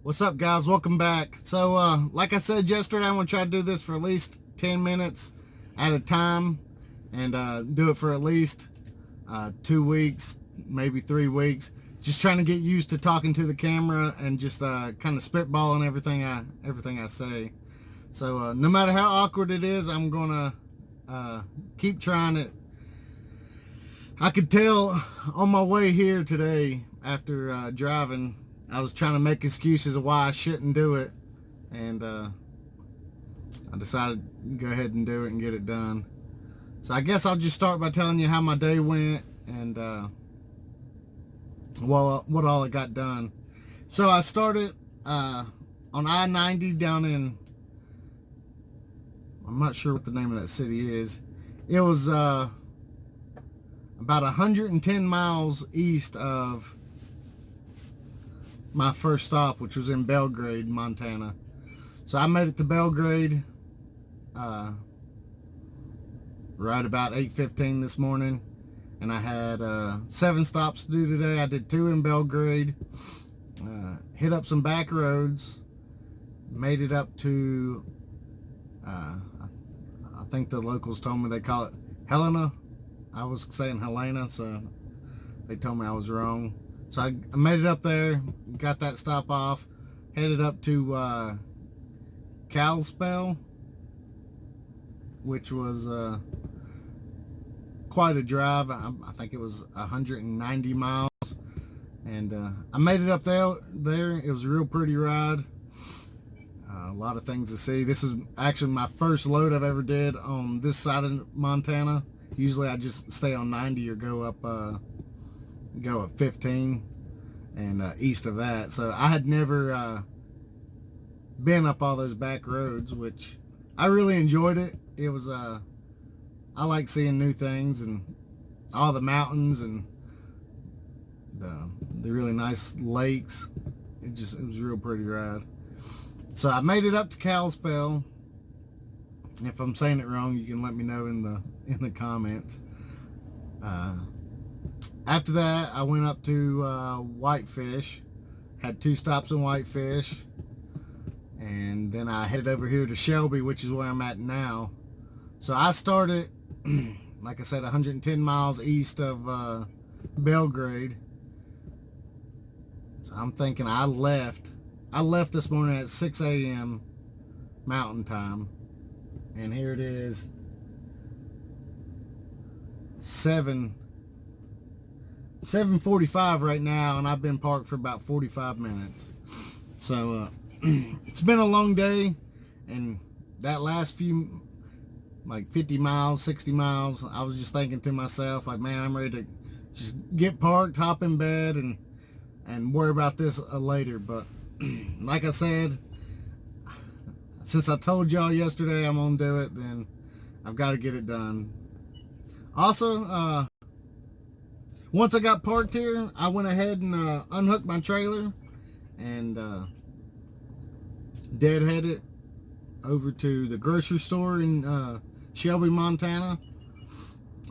What's up, guys? Welcome back. So like I said yesterday, I'm gonna try to do this for at least 10 minutes at a time, and do it for at least 2 weeks, maybe 3 weeks. Just trying to get used to talking to the camera and just kind of spitballing everything I say. So no matter how awkward it is, I'm gonna keep trying it. I could tell on my way here today after driving, I was trying to make excuses of why I shouldn't do it, and I decided to go ahead and do it and get it done. So I guess I'll just start by telling you how my day went and what all I got done. So I started on I-90 down in, I'm not sure what the name of that city is. It was about 110 miles east of my first stop, which was in Belgrade, Montana. So I made it to Belgrade right about 8:15 this morning, and I had 7 stops to do today. I did 2 in Belgrade, hit up some back roads, made it up to I think the locals told me they call it Helena. I was saying Helena, so they told me I was wrong. So I made it up there, got that stop off, headed up to Kalispell, which was quite a drive. I think it was 190 miles, and I made it up there. It was a real pretty ride. A lot of things to see. This is actually my first load I've ever did on this side of Montana. Usually I just stay on 90 or go up 15 and east of that. So I had never been up all those back roads, which I really enjoyed it. It was I like seeing new things and all the mountains and the really nice lakes. It was a real pretty ride. So I made it up to Kalispell. If I'm saying it wrong, you can let me know in the comments. After that, I went up to Whitefish, had 2 stops in Whitefish, and then I headed over here to Shelby, which is where I'm at now. So I started, like I said, 110 miles east of Belgrade. So I'm thinking I left this morning at 6 a.m. Mountain Time, and here it is 7:45 right now, and I've been parked for about 45 minutes. So it's been a long day, and that last few, like 50 miles, 60 miles, I was just thinking to myself, like, man, I'm ready to just get parked, hop in bed, and worry about this later. But like I said, since I told y'all yesterday I'm gonna do it, then I've got to get it done. Also, once I got parked here, I went ahead and unhooked my trailer and deadheaded over to the grocery store in Shelby, Montana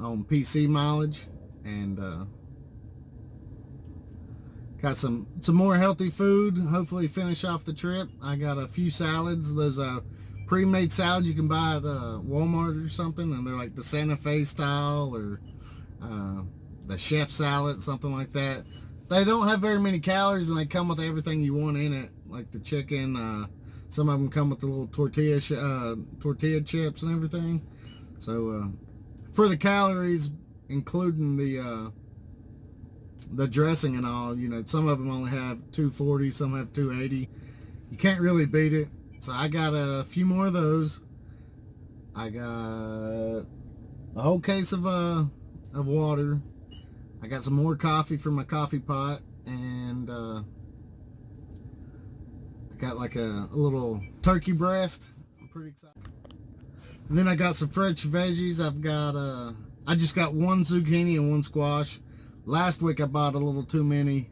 on PC mileage, and got some more healthy food. Hopefully finish off the trip. I got a few salads. Those pre-made salads you can buy at Walmart or something, and they're like the Santa Fe style or the chef salad, something like that. They don't have very many calories, and they come with everything you want in it, like the chicken. Some of them come with the little tortilla chips and everything. So for the calories, including the dressing and all, you know, some of them only have 240, some have 280. You can't really beat it. So I got a few more of those. I got a whole case of water. I got some more coffee from my coffee pot, and I got like a little turkey breast. I'm pretty excited. And then I got some fresh veggies. I just got 1 zucchini and 1 squash. Last week I bought a little too many.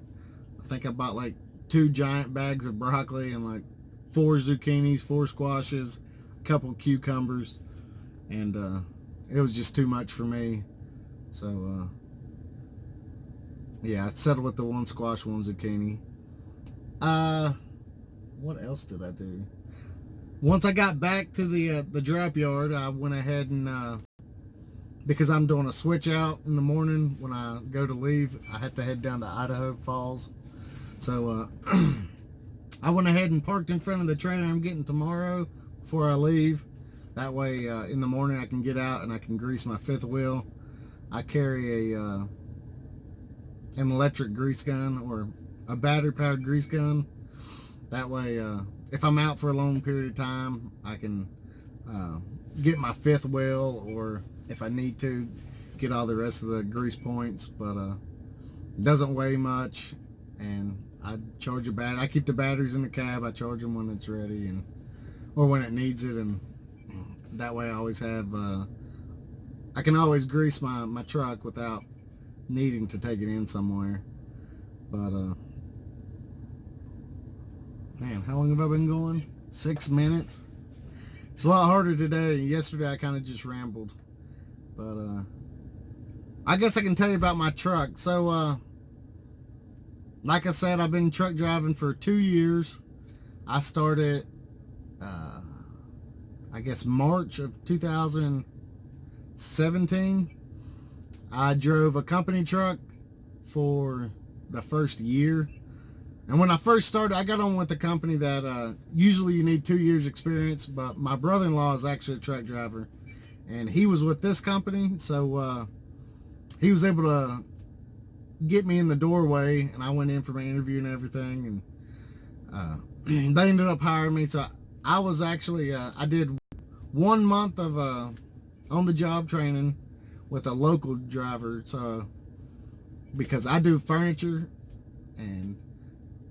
I think I bought like 2 giant bags of broccoli and like 4 zucchinis, 4 squashes, a couple cucumbers, and it was just too much for me. So yeah, I settled with the 1 squash, 1 zucchini. what else did I do? Once I got back to the drop yard, I went ahead and because I'm doing a switch out in the morning when I go to leave, I have to head down to Idaho Falls. So I went ahead and parked in front of the trailer I'm getting tomorrow before I leave. That way in the morning I can get out and I can grease my fifth wheel. I carry an electric grease gun or a battery powered grease gun. That way if I'm out for a long period of time, I can get my fifth wheel, or if I need to, get all the rest of the grease points. But it doesn't weigh much, and I charge a battery. I keep the batteries in the cab. I charge them when it's ready, and or when it needs it, and that way I always have I can always grease my truck without needing to take it in somewhere. But man, how long have I been going? 6 minutes. It's a lot harder today. Yesterday I kind of just rambled. But I guess I can tell you about my truck. So like I said, I've been truck driving for 2 years. I started I guess March of 2017. I drove a company truck for the first year. And when I first started, I got on with the company that usually you need 2 years experience, but my brother-in-law is actually a truck driver, and he was with this company, so he was able to get me in the doorway, and I went in for my interview and everything, and they ended up hiring me. So I was actually, I did 1 month of on-the-job training with a local driver, so because I do furniture, and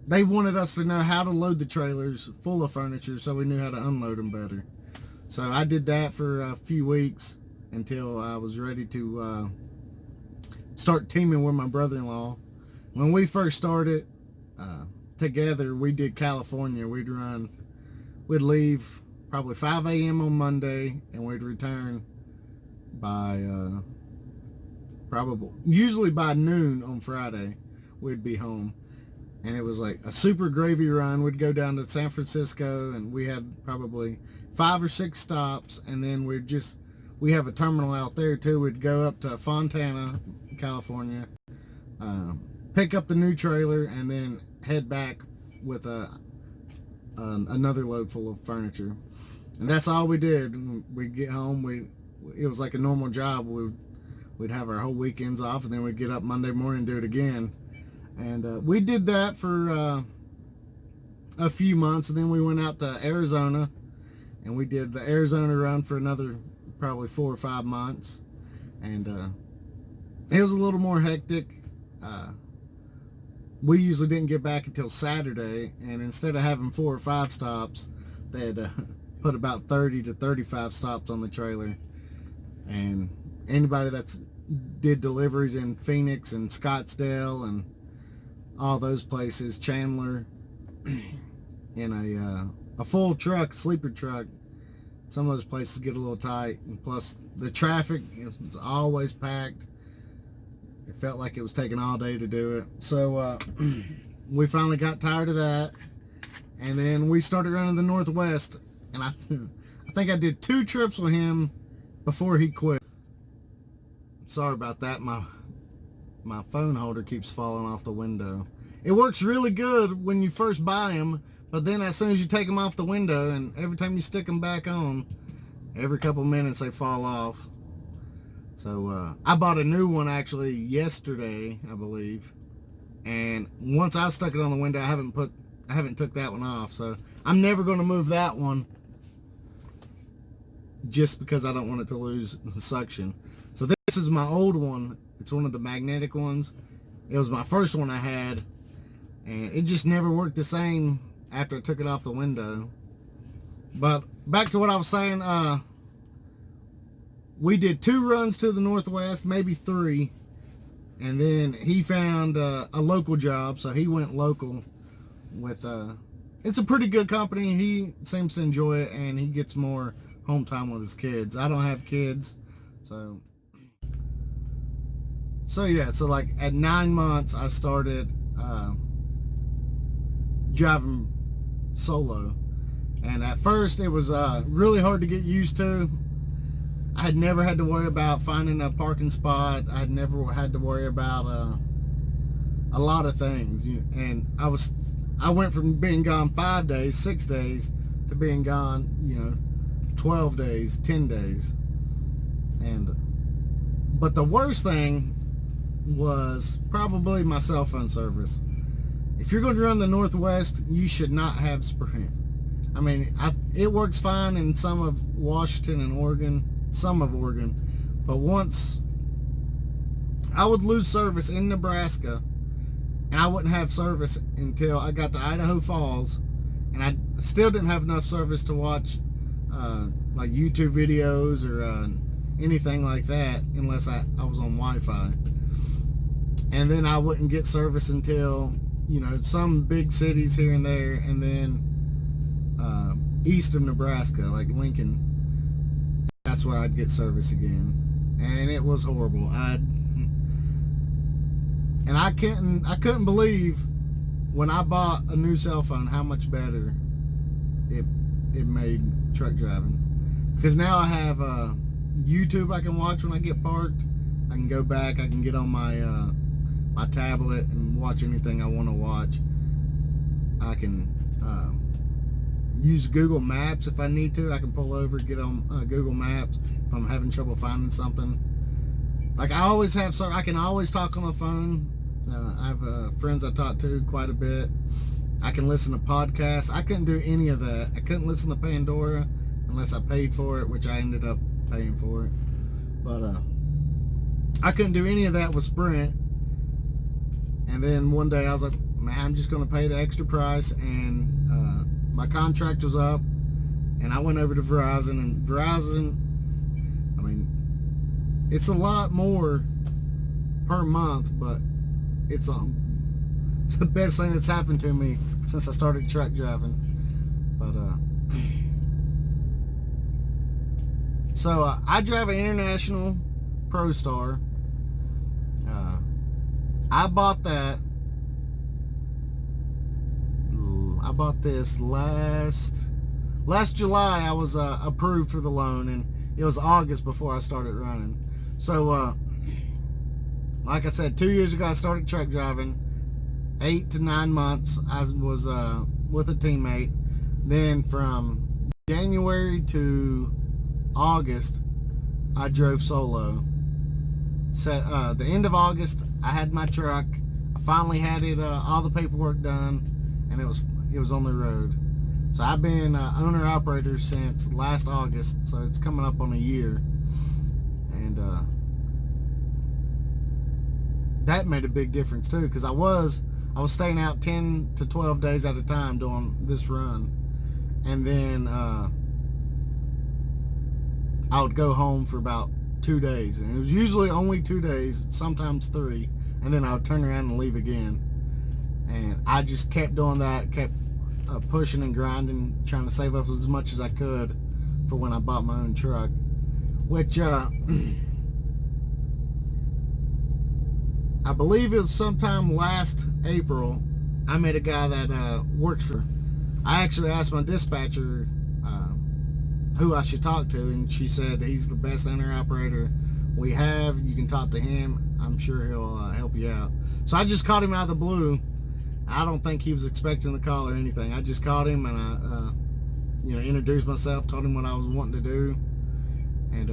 they wanted us to know how to load the trailers full of furniture so we knew how to unload them better. So I did that for a few weeks until I was ready to start teaming with my brother-in-law. When we first started together, we did California. We'd leave probably 5 a.m. on Monday, and we'd return by usually by noon on Friday. We'd be home. And it was like a super gravy run. We'd go down to San Francisco, and we had probably 5 or 6 stops, and then we have a terminal out there too. We'd go up to Fontana, California, pick up the new trailer, and then head back with another load full of furniture. And that's all we did. We'd get home. It was like a normal job. We'd have our whole weekends off, and then we'd get up Monday morning and do it again. And we did that for a few months, and then we went out to Arizona, and we did the Arizona run for another probably 4 or 5 months. And it was a little more hectic. We usually didn't get back until Saturday, and instead of having 4 or 5 stops, they had put about 30 to 35 stops on the trailer. And anybody that's did deliveries in Phoenix and Scottsdale and all those places, Chandler, in a full truck, sleeper truck, some of those places get a little tight. And plus the traffic is always packed. It felt like it was taking all day to do it. So we finally got tired of that, and then we started running the Northwest, and I think I did 2 trips with him before he quit. Sorry about that. My phone holder keeps falling off the window. It works really good when you first buy them, but then as soon as you take them off the window, and every time you stick them back on, every couple minutes they fall off. So I bought a new one actually yesterday, I believe, and once I stuck it on the window, I haven't took that one off. So I'm never going to move that one, just because I don't want it to lose suction. So this is my old one. It's one of the magnetic ones. It was my first one I had, and it just never worked the same after I took it off the window. But back to what I was saying, we did 2 runs to the Northwest, maybe 3, and then he found a local job, so he went local with it's a pretty good company. He seems to enjoy it, and he gets more home time with his kids. I don't have kids, so yeah, so like at 9 months I started driving solo. And at first it was really hard to get used to. I had never had to worry about finding a parking spot. I had never had to worry about a lot of things. And I went from being gone 5 days, 6 days, to being gone, 12 days, 10 days. But the worst thing was probably my cell phone service. If you're going to run the Northwest, you should not have Sprint. I mean, it works fine in some of Washington and Oregon, some of Oregon, but once I would lose service in Nebraska, and I wouldn't have service until I got to Idaho Falls, and I still didn't have enough service to watch like YouTube videos or anything like that unless I was on Wi-Fi. And then I wouldn't get service until, some big cities here and there, and then east of Nebraska, like Lincoln. That's where I'd get service again. And it was horrible. I couldn't believe when I bought a new cell phone how much better it made truck driving. Because now I have YouTube I can watch when I get parked. I can go back, I can get on my my tablet and watch anything I want to watch. I can use Google Maps if I need to. I can pull over, get on Google Maps if I'm having trouble finding something. Like I always have, so I can always talk on the phone. I have friends I talk to quite a bit. I can listen to podcasts. I couldn't do any of that. I couldn't listen to Pandora unless I paid for it, which I ended up paying for it. But I couldn't do any of that with Sprint. And then one day I was like, man, I'm just going to pay the extra price. And my contract was up, and I went over to Verizon. And Verizon, I mean, it's a lot more per month, but it's the best thing that's happened to me since I started truck driving. But so I drive an International ProStar. I bought this last July. I was approved for the loan, and it was August before I started running. So like I said, 2 years ago I started truck driving. 8 to 9 months I was with a teammate. Then from January to August I drove solo. So the end of August I had my truck. I finally had it all the paperwork done, and it was on the road. So I've been owner operator since last August, so it's coming up on a year. And that made a big difference too, because I was staying out 10 to 12 days at a time doing this run. And then I would go home for about 2 days, and it was usually only 2 days, sometimes 3, and then I would turn around and leave again. And I just kept doing that, kept pushing and grinding, trying to save up as much as I could for when I bought my own truck, which I believe it was sometime last April. I met a guy that works for, I actually asked my dispatcher who I should talk to, and she said he's the best owner operator we have. You can talk to him. I'm sure he'll help you out. So I just called him out of the blue. I don't think he was expecting the call or anything. I just called him, and I introduced myself, told him what I was wanting to do, and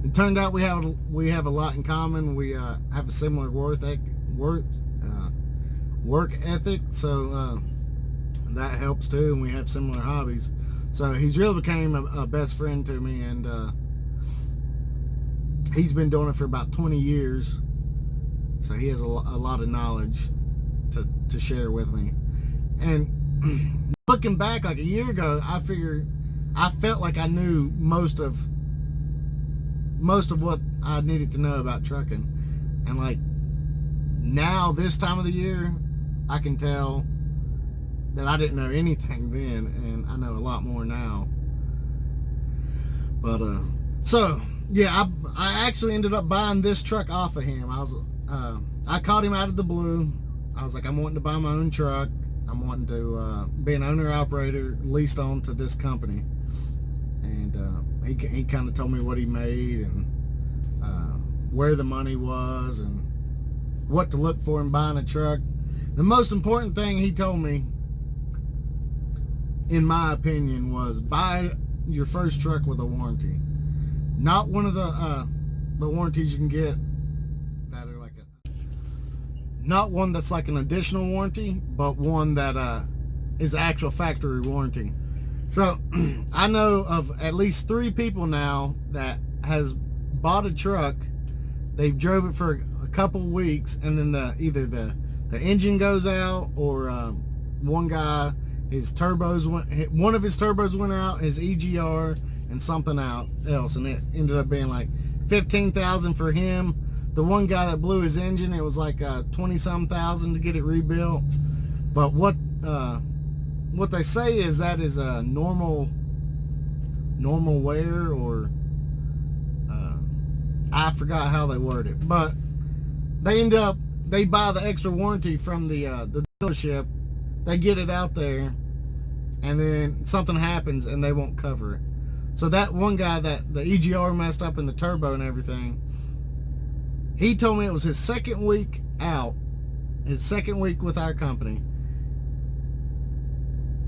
it turned out we have a lot in common. We have a similar work ethic, so that helps too, and we have similar hobbies. So he's really became a best friend to me, and he's been doing it for about 20 years, so he has a lot of knowledge to share with me. And looking back, like a year ago, I felt like I knew most of what I needed to know about trucking, and like now this time of the year I can tell that I didn't know anything then, and I know a lot more now. But so yeah, I actually ended up buying this truck off of him. I called him out of the blue. I was like, I'm wanting to buy my own truck. I'm wanting to be an owner-operator leased on to this company. And he kind of told me what he made and where the money was and what to look for in buying a truck. The most important thing he told me, in my opinion, was buy your first truck with a warranty. Not one of the warranties you can get that are like not one that's like an additional warranty, but one that is actual factory warranty. So I know of at least 3 people now that has bought a truck. They've drove it for a couple weeks, and then either the engine goes out, or one guy, one of his turbos went out, his EGR, and something else, and it ended up being like $15,000 for him. The one guy that blew his engine, it was like 20-some thousand to get it rebuilt. But what they say is that is a normal wear, or I forgot how they word it, but they buy the extra warranty from the dealership. They get it out there, and then something happens and they won't cover it. So that one guy that the EGR messed up in the turbo and everything, he told me it was his second week out, his second week with our company,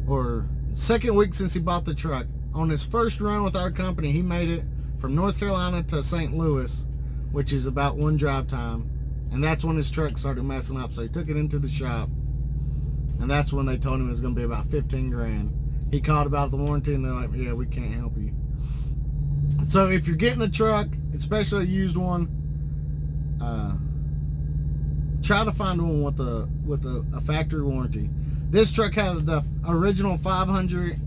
or second week since he bought the truck. On his first run with our company, he made it from North Carolina to St. Louis, which is about 1 drive time. And that's when his truck started messing up. So he took it into the shop, and that's when they told him it was going to be about 15 grand. He called about the warranty, and they're like, yeah, we can't help you. So if you're getting a truck, especially a used one, try to find one with a factory warranty. This truck had the original 5-year,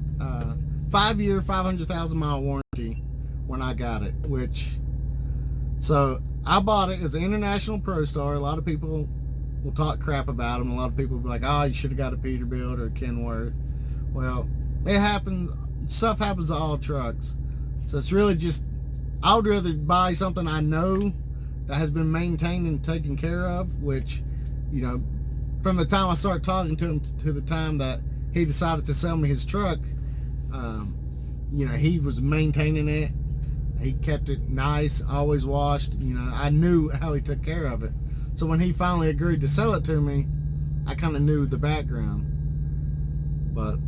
500,000 mile warranty when I got it, so I bought it. It was an International ProStar. A lot of people will talk crap about them. A lot of people will be like, oh, you should have got a Peterbilt or a Kenworth. Well, it happens. Stuff happens to all trucks. So it's really just, I would rather buy something I know that has been maintained and taken care of, which, you know, from the time I started talking to him to the time that he decided to sell me his truck, you know, he was maintaining it. He kept it nice, always washed. You know, I knew how he took care of it. So when he finally agreed to sell it to me, I kind of knew the background. But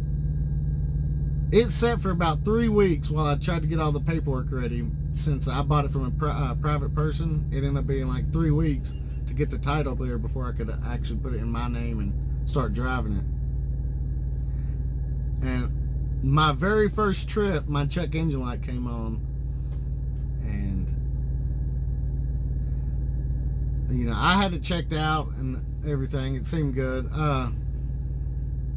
it sat for about 3 weeks while I tried to get all the paperwork ready. Since I bought it from a private person, it ended up being like 3 weeks to get the title there before I could actually put it in my name and start driving it. And my very first trip, my check engine light came on, and you know, I had it checked out and everything. It seemed good.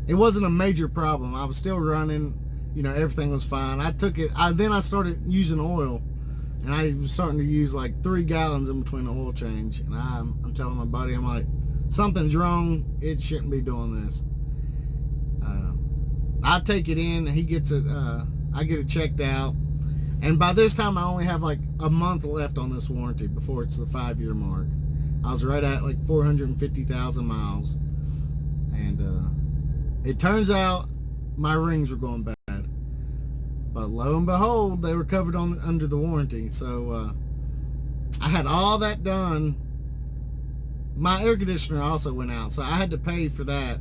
It wasn't a major problem. I was still running. You know, everything was fine. I took it. Then I started using oil, and I was starting to use like 3 gallons in between the oil change. And I'm telling my buddy, I'm like, something's wrong. It shouldn't be doing this. I take it in, and he gets it. I get it checked out, and by this time I only have like a month left on this warranty before it's the 5-year mark. I was right at like 450,000 miles, and it turns out my rings were going bad. But lo and behold, they were covered under the warranty. So I had all that done. My air conditioner also went out, so I had to pay for that.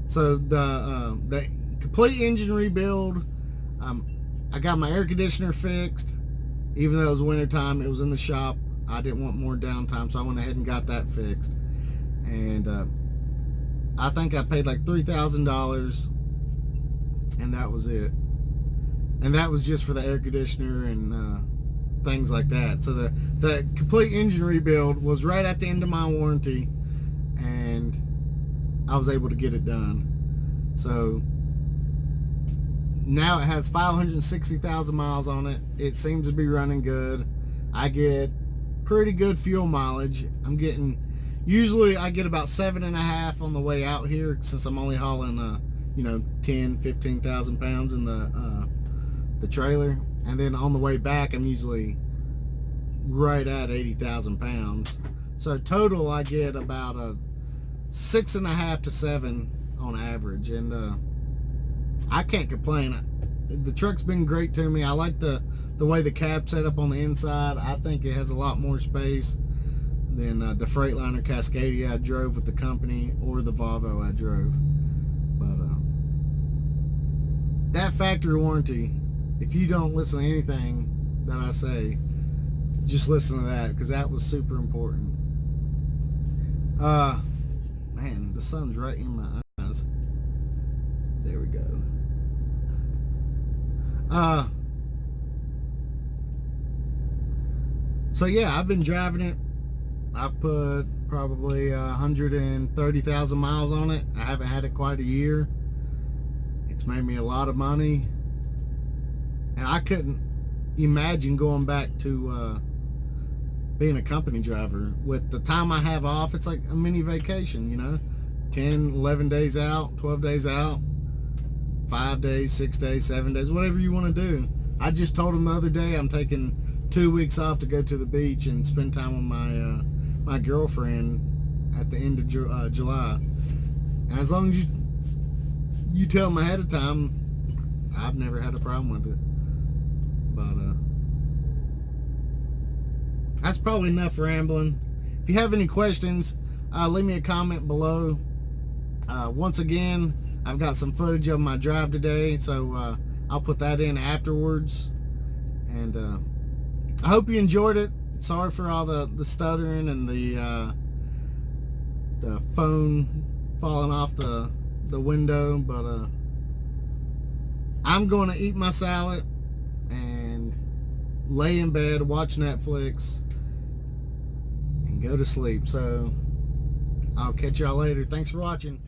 So the complete engine rebuild, I got my air conditioner fixed. Even though it was winter time, it was in the shop. I didn't want more downtime, so I went ahead and got that fixed. And I think I paid like $3,000, and that was it. And that was just for the air conditioner and things like that. So the complete engine rebuild was right at the end of my warranty, and I was able to get it done. So now it has 560,000 miles on it. It seems to be running good. I get pretty good fuel mileage. Usually I get about 7.5 on the way out here, since I'm only hauling, you know, 10-15,000 pounds in the trailer. And then on the way back, I'm usually right at 80,000 pounds. So total, I get about 6.5 to 7 on average, and I can't complain. The truck's been great to me. I like the way the cab's set up on the inside. I think it has a lot more space than the Freightliner Cascadia I drove with the company, or the Volvo I drove. But that factory warranty, if you don't listen to anything that I say, just listen to that, because that was super important. Man, the sun's right in my eyes. There we go. So yeah, I've been driving it. I've put probably 130,000 miles on it. I haven't had it quite a year. It's made me a lot of money, and I couldn't imagine going back to being a company driver. With the time I have off, it's like a mini vacation, you know. 10, 11 days out, 12 days out, 5 days, 6 days, 7 days, whatever you want to do. I just told them the other day I'm taking 2 weeks off to go to the beach and spend time with my girlfriend at the end of July. And as long as you tell them ahead of time, I've never had a problem with it. But that's probably enough rambling. If you have any questions, leave me a comment below. Once again, I've got some footage of my drive today, so I'll put that in afterwards. And I hope you enjoyed it. Sorry for all the stuttering and the phone falling off the window, but I'm going to eat my salad and lay in bed, watch Netflix, and go to sleep. So I'll catch y'all later. Thanks for watching.